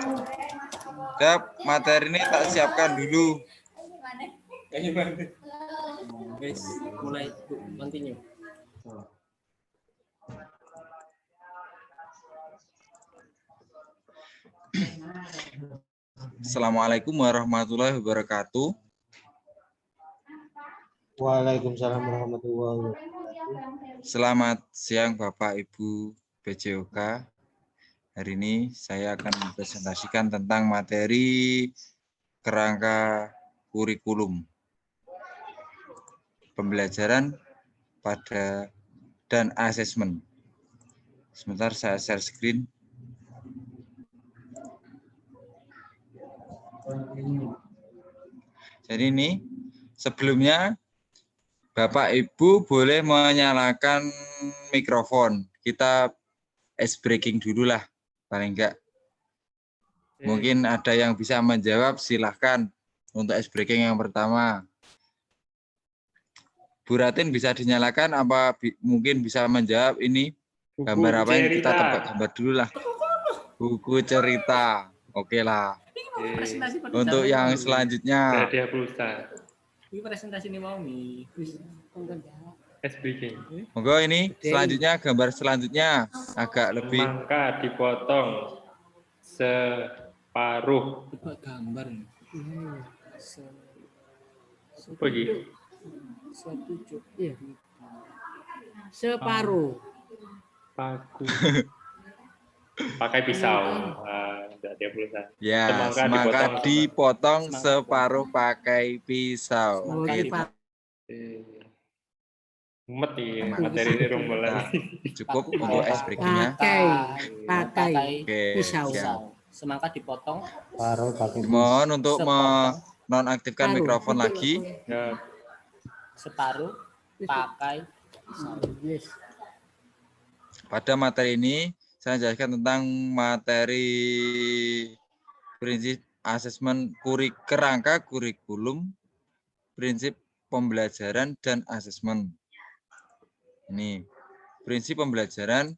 Siap, materi ini tak siapkan dulu. Guys, mulai continue. Assalamualaikum warahmatullahi wabarakatuh. Waalaikumsalam warahmatullahi wabarakatuh. Selamat siang Bapak Ibu PJOK. Hari ini saya akan mempresentasikan tentang materi kerangka kurikulum pembelajaran pada dan asesmen. Sebentar saya share screen. Jadi ini sebelumnya Bapak Ibu boleh menyalakan mikrofon. Kita ice breaking dulu lah, paling enggak. Mungkin ada yang bisa menjawab, silahkan untuk ice breaking yang pertama. Bu Ratin bisa dinyalakan apa mungkin bisa menjawab ini gambar apa yang kita tebak gambar dulu lah. Buku cerita. Oke lah. Untuk yang selanjutnya. Ini presentasi ini mau nih. Monggo ini selanjutnya gambar selanjutnya agak lebih. Semangka dipotong separuh. Gambar nih. Pergi. Separuh. Paku. Pakai pisau. Ya, semangka dipotong separuh pakai pisau. Gitu. Mumet ya, materi ini rumbulan. Cukup untuk ice breaking-nya. Pakai pisau. Siap. Semangka dipotong. Paruh pakai Mohon untuk menonaktifkan mikrofon lagi. Separuh pakai pisau. Pada materi ini saya jelaskan tentang materi prinsip asesmen kerangka kurikulum, prinsip pembelajaran dan asesmen. Ini prinsip pembelajaran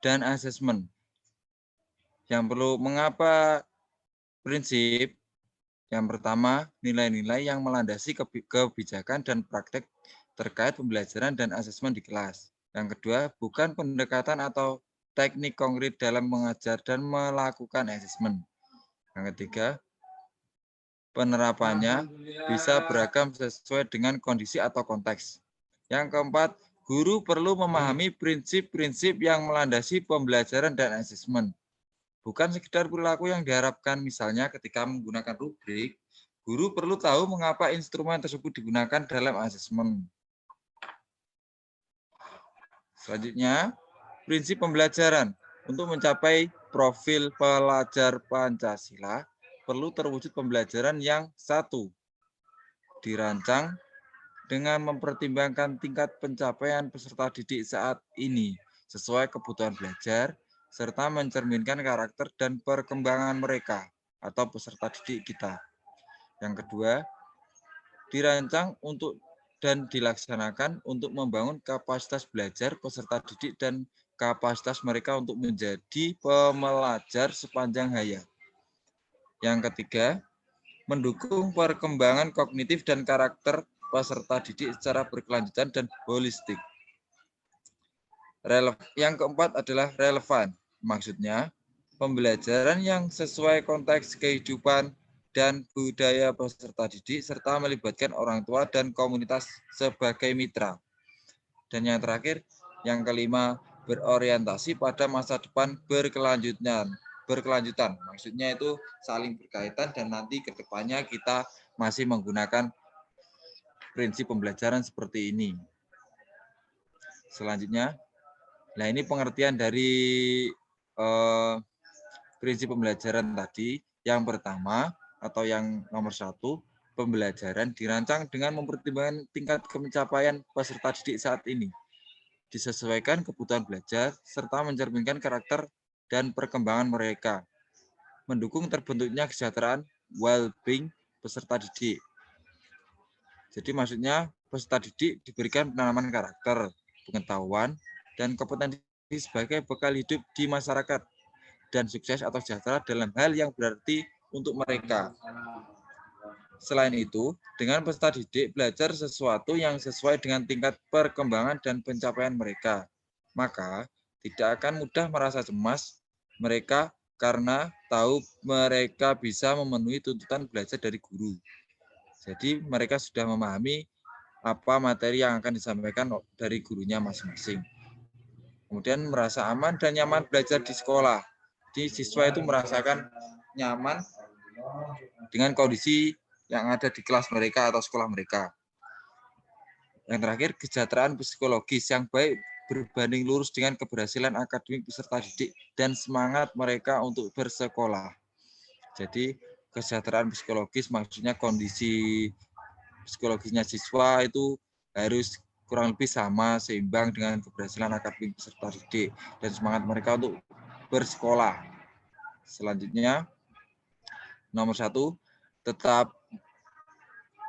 dan asesmen. Yang perlu mengapa prinsip? Yang pertama, nilai-nilai yang melandasi kebijakan dan praktek terkait pembelajaran dan asesmen di kelas. Yang kedua, bukan pendekatan atau teknik konkret dalam mengajar dan melakukan asesmen. Yang ketiga, penerapannya bisa beragam sesuai dengan kondisi atau konteks. Yang keempat, guru perlu memahami prinsip-prinsip yang melandasi pembelajaran dan asesmen. Bukan sekedar perilaku yang diharapkan, misalnya ketika menggunakan rubrik, guru perlu tahu mengapa instrumen tersebut digunakan dalam asesmen. Selanjutnya, prinsip pembelajaran. Untuk mencapai profil pelajar Pancasila, perlu terwujud pembelajaran yang satu, dirancang dengan mempertimbangkan tingkat pencapaian peserta didik saat ini sesuai kebutuhan belajar, serta mencerminkan karakter dan perkembangan mereka atau peserta didik kita. Yang kedua, dirancang untuk dan dilaksanakan untuk membangun kapasitas belajar peserta didik dan kapasitas mereka untuk menjadi pembelajar sepanjang hayat. Yang ketiga, mendukung perkembangan kognitif dan karakter peserta didik secara berkelanjutan dan holistik. Yang keempat adalah relevan. Maksudnya, pembelajaran yang sesuai konteks kehidupan dan budaya peserta didik, serta melibatkan orang tua dan komunitas sebagai mitra. Dan yang terakhir, yang kelima, berorientasi pada masa depan berkelanjutan. Maksudnya itu saling berkaitan dan nanti ke depannya kita masih menggunakan prinsip pembelajaran seperti ini. Selanjutnya, nah ini pengertian dari prinsip pembelajaran tadi. Yang pertama, atau yang nomor satu, pembelajaran dirancang dengan mempertimbangkan tingkat pencapaian peserta didik saat ini, disesuaikan kebutuhan belajar, serta mencerminkan karakter dan perkembangan mereka, mendukung terbentuknya kesejahteraan well-being peserta didik. Jadi maksudnya peserta didik diberikan penanaman karakter, pengetahuan, dan kompetensi sebagai bekal hidup di masyarakat, dan sukses atau sejahtera dalam hal yang berarti untuk mereka. Selain itu, dengan peserta didik belajar sesuatu yang sesuai dengan tingkat perkembangan dan pencapaian mereka. Maka, tidak akan mudah merasa cemas mereka karena tahu mereka bisa memenuhi tuntutan belajar dari guru. Jadi, mereka sudah memahami apa materi yang akan disampaikan dari gurunya masing-masing. Kemudian merasa aman dan nyaman belajar di sekolah. Jadi siswa itu merasakan nyaman dengan kondisi yang ada di kelas mereka atau sekolah mereka. Yang terakhir, kesejahteraan psikologis yang baik berbanding lurus dengan keberhasilan akademik peserta didik dan semangat mereka untuk bersekolah. Jadi kesejahteraan psikologis maksudnya kondisi psikologisnya siswa itu harus kurang lebih sama, seimbang dengan keberhasilan akademik peserta didik dan semangat mereka untuk bersekolah. Selanjutnya, nomor 1, tetap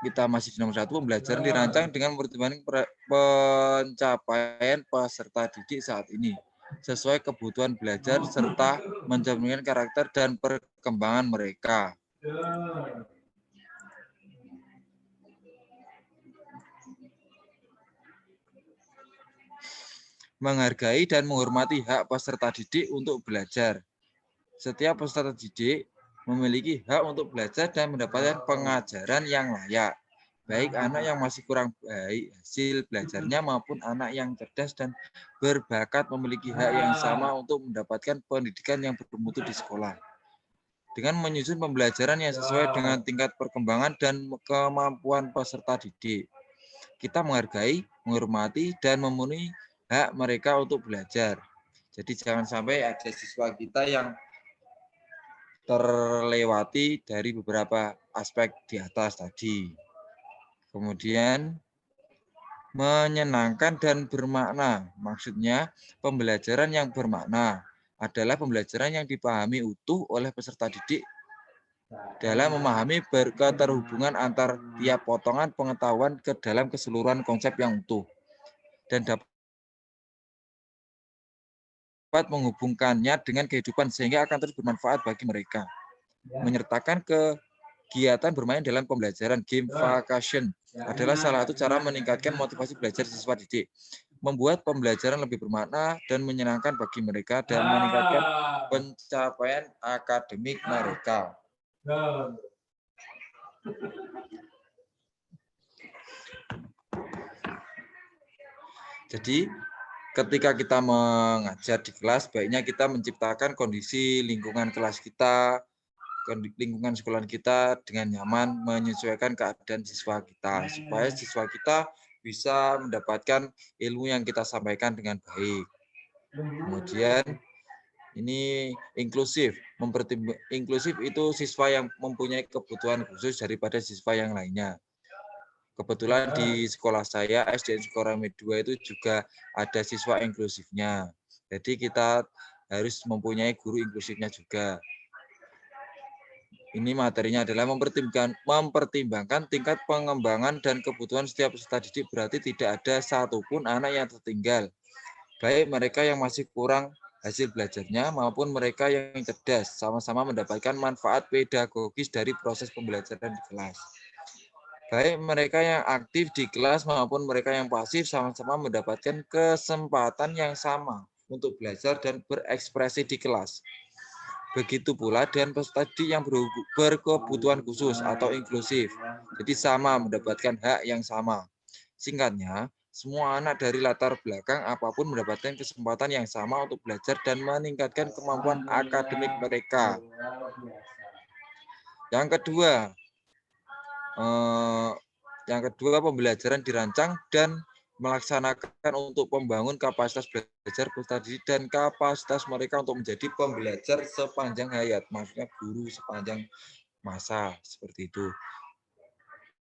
kita masih di nomor 1, pembelajaran dirancang dengan mempertimbangkan pencapaian peserta didik saat ini sesuai kebutuhan belajar serta mencerminkan karakter dan perkembangan mereka. Menghargai dan menghormati hak peserta didik untuk belajar. Setiap peserta didik memiliki hak untuk belajar dan mendapatkan pengajaran yang layak. Baik anak yang masih kurang baik hasil belajarnya maupun anak yang cerdas dan berbakat memiliki hak yang sama untuk mendapatkan pendidikan yang bermutu di sekolah. Dengan menyusun pembelajaran yang sesuai dengan tingkat perkembangan dan kemampuan peserta didik, kita menghargai, menghormati, dan memenuhi hak mereka untuk belajar. Jadi jangan sampai ada siswa kita yang terlewati dari beberapa aspek di atas tadi. Kemudian menyenangkan dan bermakna. Maksudnya pembelajaran yang bermakna adalah pembelajaran yang dipahami utuh oleh peserta didik dalam memahami keterhubungan antar tiap potongan pengetahuan ke dalam keseluruhan konsep yang utuh dan dapat menghubungkannya dengan kehidupan sehingga akan terus bermanfaat bagi mereka. Menyertakan kegiatan bermain dalam pembelajaran, gamification adalah salah satu cara meningkatkan motivasi belajar siswa didik, membuat pembelajaran lebih bermakna dan menyenangkan bagi mereka dan meningkatkan pencapaian akademik mereka. Jadi ketika kita mengajar di kelas, baiknya kita menciptakan kondisi lingkungan kelas kita, lingkungan sekolah kita dengan nyaman, menyesuaikan keadaan siswa kita, supaya siswa kita bisa mendapatkan ilmu yang kita sampaikan dengan baik. Kemudian ini inklusif. Inklusif itu siswa yang mempunyai kebutuhan khusus daripada siswa yang lainnya. Kebetulan di sekolah saya, SDN Sukorame 2 itu juga ada siswa inklusifnya. Jadi kita harus mempunyai guru inklusifnya juga. Ini materinya adalah mempertimbangkan tingkat pengembangan dan kebutuhan setiap peserta didik, berarti tidak ada satupun anak yang tertinggal. Baik mereka yang masih kurang hasil belajarnya maupun mereka yang cerdas, sama-sama mendapatkan manfaat pedagogis dari proses pembelajaran di kelas. Baik mereka yang aktif di kelas maupun mereka yang pasif sama-sama mendapatkan kesempatan yang sama untuk belajar dan berekspresi di kelas. Begitu pula dengan peserta didik yang berkebutuhan khusus atau inklusif. Jadi sama mendapatkan hak yang sama. Singkatnya, semua anak dari latar belakang apapun mendapatkan kesempatan yang sama untuk belajar dan meningkatkan kemampuan akademik mereka. Yang kedua, pembelajaran dirancang dan melaksanakan untuk membangun kapasitas belajar peserta didik dan kapasitas mereka untuk menjadi pembelajar sepanjang hayat. Maksudnya guru sepanjang masa, seperti itu.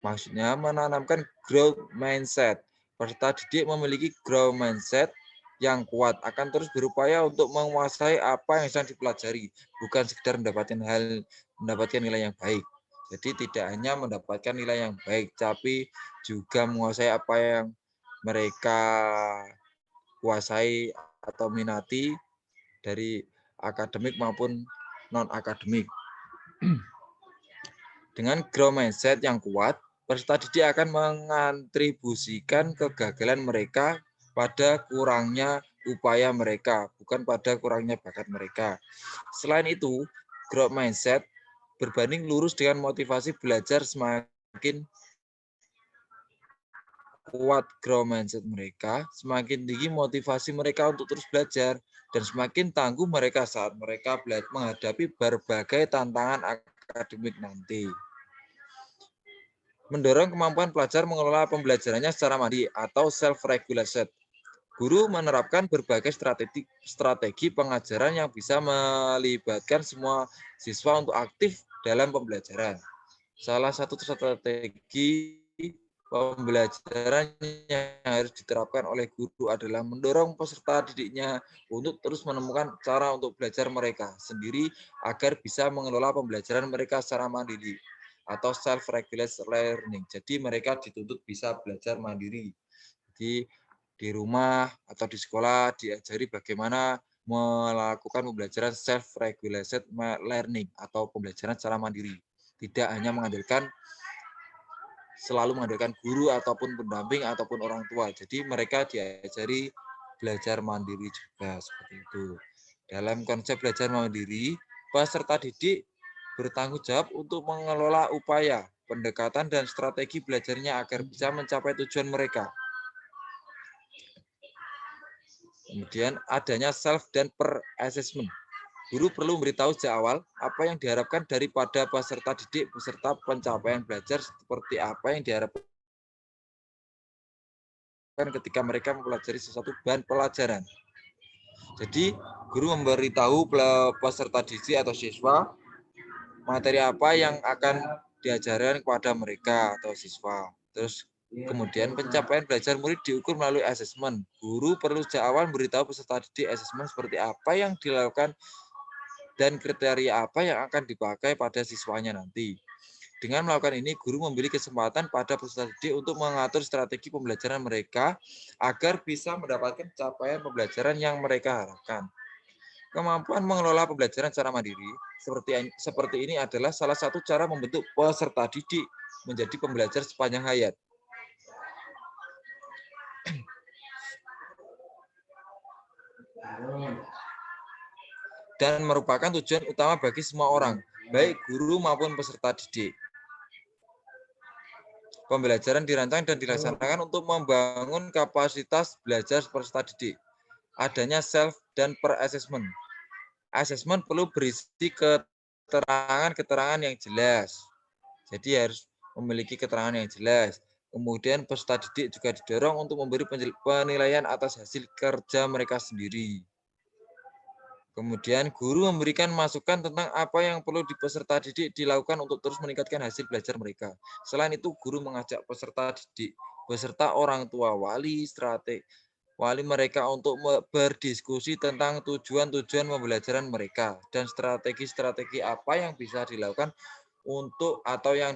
Maksudnya menanamkan growth mindset. Peserta didik memiliki growth mindset yang kuat, akan terus berupaya untuk menguasai apa yang sedang dipelajari, bukan sekedar mendapatkan nilai yang baik. Jadi tidak hanya mendapatkan nilai yang baik, tapi juga menguasai apa yang mereka kuasai atau minati dari akademik maupun non-akademik. Dengan growth mindset yang kuat, peserta didik akan mengontribusikan kegagalan mereka pada kurangnya upaya mereka, bukan pada kurangnya bakat mereka. Selain itu, growth mindset berbanding lurus dengan motivasi belajar. Semakin kuat growth mindset mereka, semakin tinggi motivasi mereka untuk terus belajar, dan semakin tangguh mereka saat mereka menghadapi berbagai tantangan akademik nanti. Mendorong kemampuan pelajar mengelola pembelajarannya secara mandiri atau self-regulation. Guru menerapkan berbagai strategi pengajaran yang bisa melibatkan semua siswa untuk aktif dalam pembelajaran. Salah satu strategi pembelajaran yang harus diterapkan oleh guru adalah mendorong peserta didiknya untuk terus menemukan cara untuk belajar mereka sendiri agar bisa mengelola pembelajaran mereka secara mandiri atau self-regulated learning. Jadi mereka dituntut bisa belajar mandiri. Jadi di rumah atau di sekolah diajari bagaimana melakukan pembelajaran self-regulated learning atau pembelajaran secara mandiri. Tidak hanya selalu mengandalkan guru ataupun pendamping ataupun orang tua. Jadi mereka diajari belajar mandiri juga seperti itu. Dalam konsep belajar mandiri, peserta didik bertanggung jawab untuk mengelola upaya, pendekatan, dan strategi belajarnya agar bisa mencapai tujuan mereka. Kemudian adanya self dan per-assessment. Guru perlu memberitahu sejak awal apa yang diharapkan daripada peserta didik beserta pencapaian belajar seperti apa yang diharapkan ketika mereka mempelajari sesuatu bahan pelajaran. Jadi guru memberitahu peserta didik atau siswa materi apa yang akan diajarkan kepada mereka atau siswa. Terus kemudian pencapaian belajar murid diukur melalui asesmen. Guru perlu sejak awal memberitahu peserta didik asesmen seperti apa yang dilakukan dan kriteria apa yang akan dipakai pada siswanya nanti. Dengan melakukan ini, guru memberi kesempatan pada peserta didik untuk mengatur strategi pembelajaran mereka agar bisa mendapatkan capaian pembelajaran yang mereka harapkan. Kemampuan mengelola pembelajaran secara mandiri seperti ini adalah salah satu cara membentuk peserta didik menjadi pembelajar sepanjang hayat. Dan merupakan tujuan utama bagi semua orang, baik guru maupun peserta didik. Pembelajaran dirancang dan dilaksanakan untuk membangun kapasitas belajar peserta didik. Adanya self dan per-assessment. Asesmen perlu berisi keterangan-keterangan yang jelas. Jadi harus memiliki keterangan yang jelas. Kemudian peserta didik juga didorong untuk memberi penilaian atas hasil kerja mereka sendiri. Kemudian guru memberikan masukan tentang apa yang perlu peserta didik dilakukan untuk terus meningkatkan hasil belajar mereka. Selain itu, guru mengajak peserta didik beserta orang tua, wali mereka untuk berdiskusi tentang tujuan-tujuan pembelajaran mereka dan strategi-strategi apa yang bisa dilakukan untuk atau yang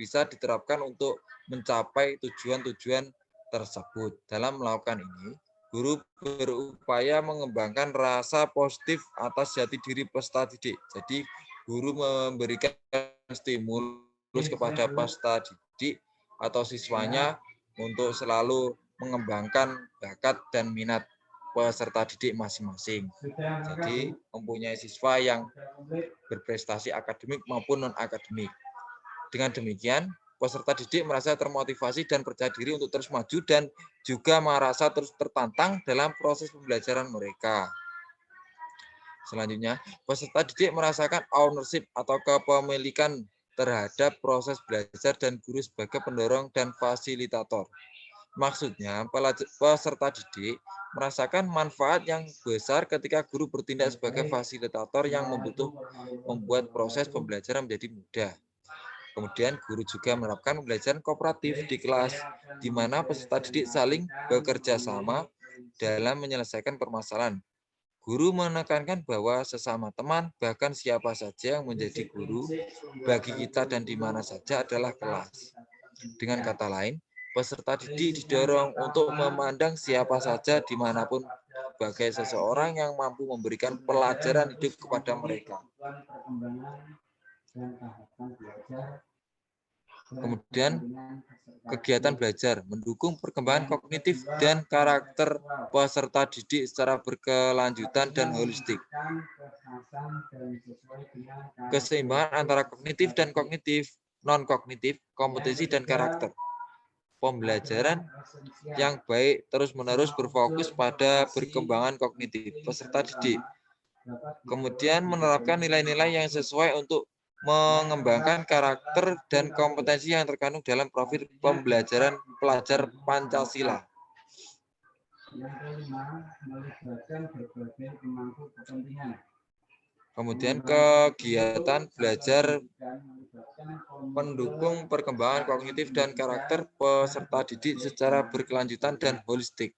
bisa diterapkan untuk mencapai tujuan-tujuan tersebut. Dalam melakukan ini, guru berupaya mengembangkan rasa positif atas jati diri peserta didik. Jadi, guru memberikan stimulus kepada peserta didik atau siswanya untuk selalu mengembangkan bakat dan minat peserta didik masing-masing. Jadi, mempunyai siswa yang berprestasi akademik maupun non-akademik. Dengan demikian, peserta didik merasa termotivasi dan percaya diri untuk terus maju dan juga merasa terus tertantang dalam proses pembelajaran mereka. Selanjutnya, peserta didik merasakan ownership atau kepemilikan terhadap proses belajar dan guru sebagai pendorong dan fasilitator. Maksudnya, peserta didik merasakan manfaat yang besar ketika guru bertindak sebagai fasilitator yang membuat proses pembelajaran menjadi mudah. Kemudian guru juga menerapkan pembelajaran kooperatif di kelas, di mana peserta didik saling bekerja sama dalam menyelesaikan permasalahan. Guru menekankan bahwa sesama teman, bahkan siapa saja yang menjadi guru, bagi kita dan di mana saja adalah kelas. Dengan kata lain, peserta didik didorong untuk memandang siapa saja dimanapun sebagai seseorang yang mampu memberikan pelajaran hidup kepada mereka. Kemudian kegiatan belajar mendukung perkembangan kognitif dan karakter peserta didik secara berkelanjutan dan holistik. Keseimbangan antara kognitif dan non-kognitif, kompetensi dan karakter. Pembelajaran yang baik terus-menerus berfokus pada perkembangan kognitif peserta didik. Kemudian menerapkan nilai-nilai yang sesuai untuk mengembangkan karakter dan kompetensi yang terkandung dalam profil pembelajaran pelajar Pancasila. Kemudian kegiatan belajar pendukung perkembangan kognitif dan karakter peserta didik secara berkelanjutan dan holistik.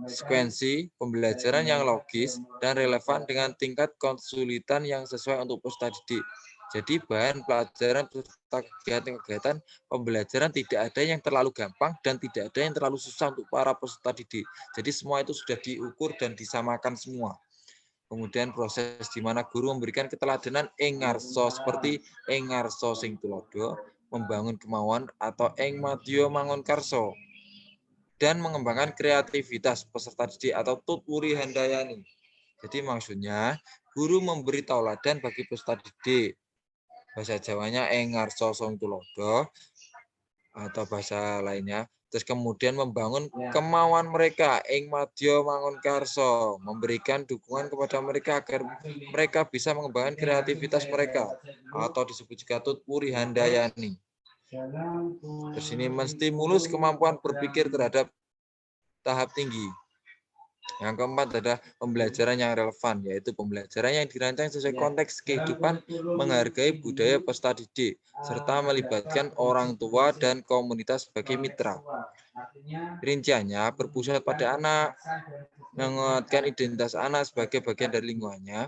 Sekuensi pembelajaran yang logis dan relevan dengan tingkat kesulitan yang sesuai untuk peserta didik. Jadi bahan pelajaran serta kegiatan-kegiatan pembelajaran tidak ada yang terlalu gampang dan tidak ada yang terlalu susah untuk para peserta didik. Jadi semua itu sudah diukur dan disamakan semua. Kemudian proses di mana guru memberikan keteladanan ing ngarsa seperti ing ngarsa sing tulodo, membangun kemauan atau ing madya mangun karsa, dan mengembangkan kreativitas peserta didik atau tutwuri handayani. Jadi maksudnya guru memberi tauladan bagi peserta didik. Bahasa Jawanya ing ngarsa sing tulodo atau bahasa lainnya. Terus kemudian membangun kemauan mereka ing madya mangun karsa, memberikan dukungan kepada mereka agar mereka bisa mengembangkan kreativitas mereka atau disebut juga tutwuri handayani. Terus ini menstimulus kemampuan berpikir terhadap tahap tinggi. Yang keempat adalah pembelajaran yang relevan, yaitu pembelajaran yang dirancang sesuai konteks kehidupan, menghargai budaya peserta didik, serta melibatkan orang tua dan komunitas sebagai mitra. Rinciannya berpusat pada anak, menguatkan identitas anak sebagai bagian dari lingkungannya,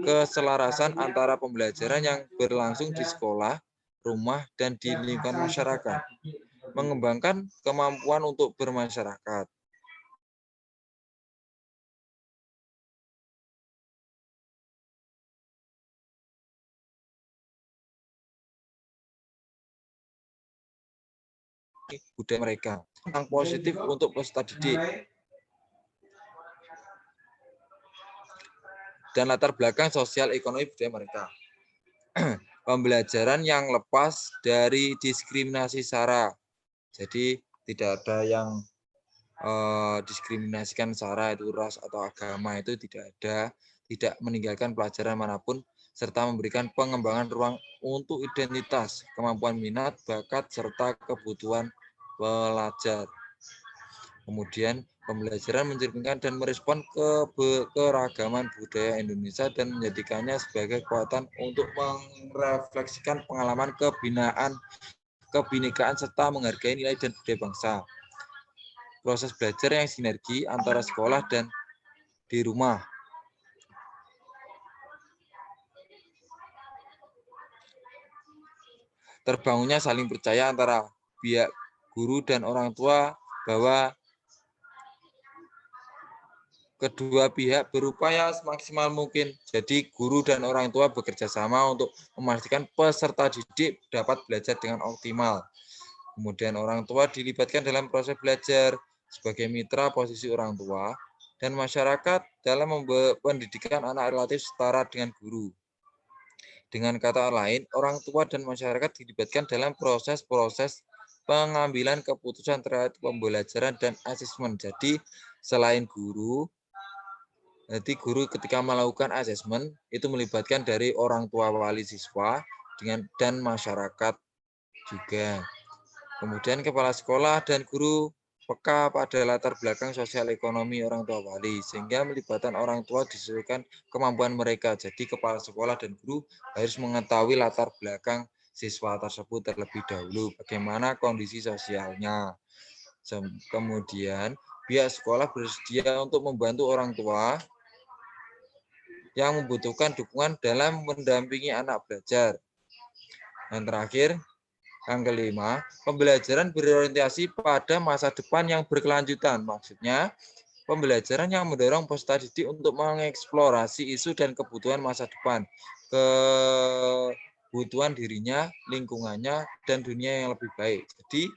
keselarasan antara pembelajaran yang berlangsung di sekolah, rumah, dan di lingkungan masyarakat, mengembangkan kemampuan untuk bermasyarakat. Budaya mereka yang positif untuk peserta didik dan latar belakang sosial ekonomi budaya mereka. Pembelajaran yang lepas dari diskriminasi sara. Jadi tidak ada yang diskriminasikan sara itu ras atau agama, itu tidak ada, tidak meninggalkan pelajaran manapun, serta memberikan pengembangan ruang untuk identitas, kemampuan minat, bakat, serta kebutuhan pelajar. Kemudian pembelajaran mencerminkan dan merespon keragaman budaya Indonesia dan menjadikannya sebagai kekuatan untuk merefleksikan pengalaman kebinekaan serta menghargai nilai dan budaya bangsa. Proses belajar yang sinergi antara sekolah dan di rumah. Terbangunnya saling percaya antara pihak guru dan orang tua bahwa kedua pihak berupaya semaksimal mungkin. Jadi guru dan orang tua bekerja sama untuk memastikan peserta didik dapat belajar dengan optimal. Kemudian orang tua dilibatkan dalam proses belajar sebagai mitra posisi orang tua, dan masyarakat dalam pendidikan anak relatif setara dengan guru. Dengan kata lain, orang tua dan masyarakat dilibatkan dalam proses-proses pengambilan keputusan terkait pembelajaran dan asesmen. Jadi selain guru, ketika melakukan asesmen itu melibatkan dari orang tua wali siswa dan masyarakat juga. Kemudian kepala sekolah dan guru peka pada latar belakang sosial ekonomi orang tua wali, sehingga melibatkan orang tua disesuaikan kemampuan mereka. Jadi kepala sekolah dan guru harus mengetahui latar belakang siswa tersebut terlebih dahulu, bagaimana kondisi sosialnya. Kemudian pihak sekolah bersedia untuk membantu orang tua yang membutuhkan dukungan dalam mendampingi anak belajar. Dan terakhir, Yang kelima, pembelajaran berorientasi pada masa depan yang berkelanjutan. Maksudnya, pembelajaran yang mendorong peserta didik untuk mengeksplorasi isu dan kebutuhan masa depan, kebutuhan dirinya, lingkungannya, dan dunia yang lebih baik. Jadi,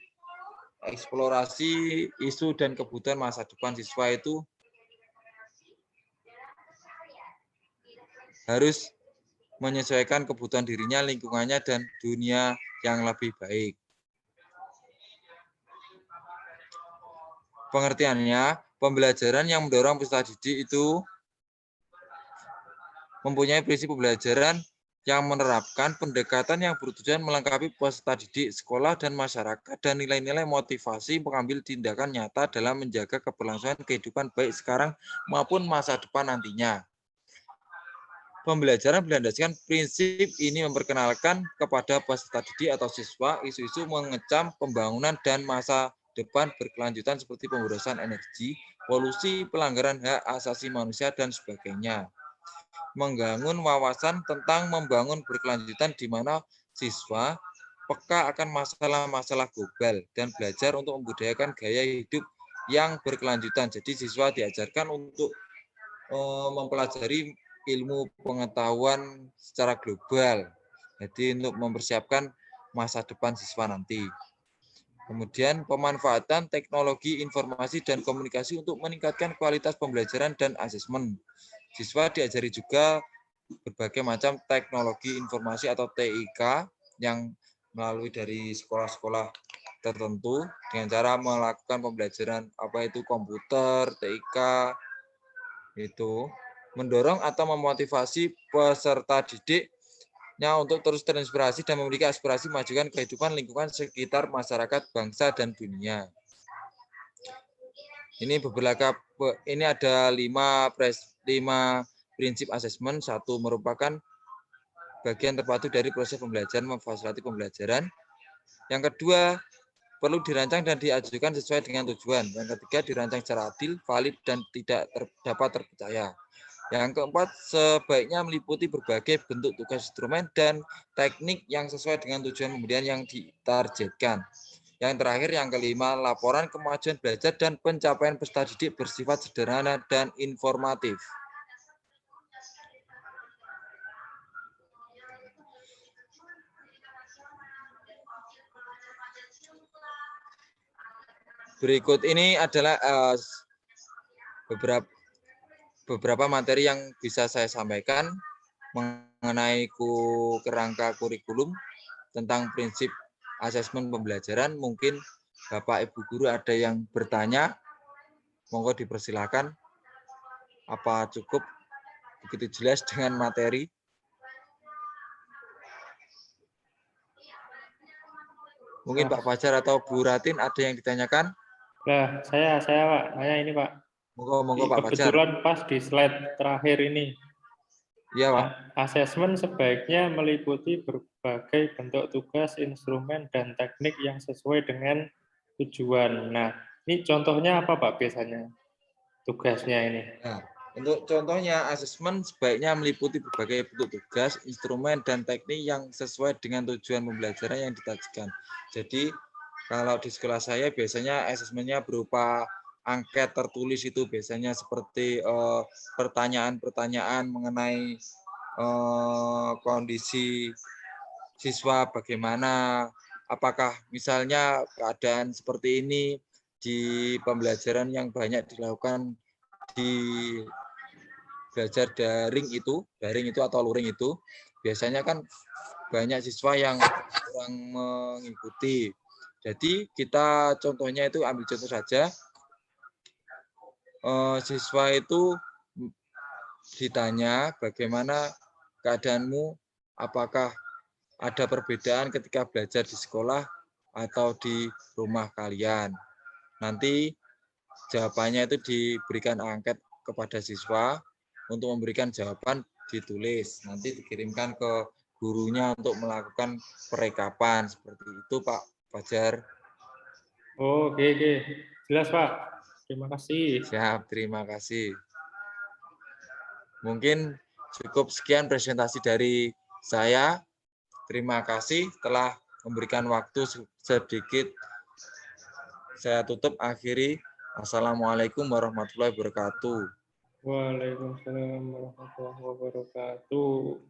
eksplorasi isu dan kebutuhan masa depan siswa itu harus menyesuaikan kebutuhan dirinya, lingkungannya, dan dunia yang lebih baik. Pengertiannya, pembelajaran yang mendorong peserta didik itu mempunyai prinsip pembelajaran yang menerapkan pendekatan yang bertujuan melengkapi peserta didik, sekolah, dan masyarakat, dan nilai-nilai motivasi mengambil tindakan nyata dalam menjaga keberlangsungan kehidupan baik sekarang maupun masa depan nantinya. Pembelajaran berlandaskan prinsip ini memperkenalkan kepada peserta didik atau siswa isu-isu mengecam pembangunan dan masa depan berkelanjutan seperti pemborosan energi, polusi, pelanggaran hak asasi manusia, dan sebagainya. Membangun wawasan tentang membangun berkelanjutan di mana siswa peka akan masalah-masalah global dan belajar untuk membudayakan gaya hidup yang berkelanjutan. Jadi siswa diajarkan untuk mempelajari ilmu pengetahuan secara global. Jadi untuk mempersiapkan masa depan siswa nanti. Kemudian pemanfaatan teknologi informasi dan komunikasi untuk meningkatkan kualitas pembelajaran dan asesmen. Siswa diajari juga berbagai macam teknologi informasi atau TIK yang melalui dari sekolah-sekolah tertentu dengan cara melakukan pembelajaran apa itu komputer, TIK, itu mendorong atau memotivasi peserta didiknya untuk terus terinspirasi dan memiliki aspirasi memajukan kehidupan lingkungan sekitar masyarakat, bangsa, dan dunia. Ini ada 5 prinsip asesmen. 1 merupakan bagian terpadu dari proses pembelajaran, memfasilitasi pembelajaran. Yang kedua, perlu dirancang dan diajukan sesuai dengan tujuan. Yang ketiga, dirancang secara adil, valid, dan tidak dapat terpercaya. Yang keempat, sebaiknya meliputi berbagai bentuk tugas instrumen dan teknik yang sesuai dengan tujuan pembelajaran yang ditargetkan. Yang terakhir, yang kelima, laporan kemajuan belajar dan pencapaian peserta didik bersifat sederhana dan informatif. Berikut ini adalah beberapa materi yang bisa saya sampaikan mengenai kerangka kurikulum tentang prinsip asesmen pembelajaran. Mungkin Bapak Ibu guru ada yang bertanya, monggo dipersilakan. Apa cukup begitu jelas dengan materi? Mungkin Pak Fajar atau Bu Ratin ada yang ditanyakan? Nah, saya Pak, ini Pak. Monggo Pak Fajar. Kebetulan pas di slide terakhir ini. Iya, Pak. Asesmen sebaiknya meliputi berbagai bentuk tugas, instrumen, dan teknik yang sesuai dengan tujuan. Nah, ini contohnya apa Pak biasanya? Tugasnya ini. Nah, untuk contohnya, asesmen sebaiknya meliputi berbagai bentuk tugas, instrumen, dan teknik yang sesuai dengan tujuan pembelajaran yang ditargetkan. Jadi, kalau di sekolah saya biasanya asesmennya berupa angket tertulis, itu biasanya seperti pertanyaan-pertanyaan mengenai kondisi siswa bagaimana, apakah misalnya keadaan seperti ini di pembelajaran yang banyak dilakukan di belajar daring itu atau luring itu, biasanya kan banyak siswa yang kurang mengikuti. Jadi kita contohnya itu ambil contoh saja, siswa itu ditanya bagaimana keadaanmu, apakah ada perbedaan ketika belajar di sekolah atau di rumah kalian. Nanti jawabannya itu diberikan angket kepada siswa untuk memberikan jawaban ditulis. Nanti dikirimkan ke gurunya untuk melakukan perekapan. Seperti itu Pak Fajar. Oh, oke. Jelas Pak. Terima kasih. Siap, terima kasih. Mungkin cukup sekian presentasi dari saya. Terima kasih telah memberikan waktu sedikit. Saya tutup, akhiri. Assalamualaikum warahmatullahi wabarakatuh. Waalaikumsalam warahmatullahi wabarakatuh.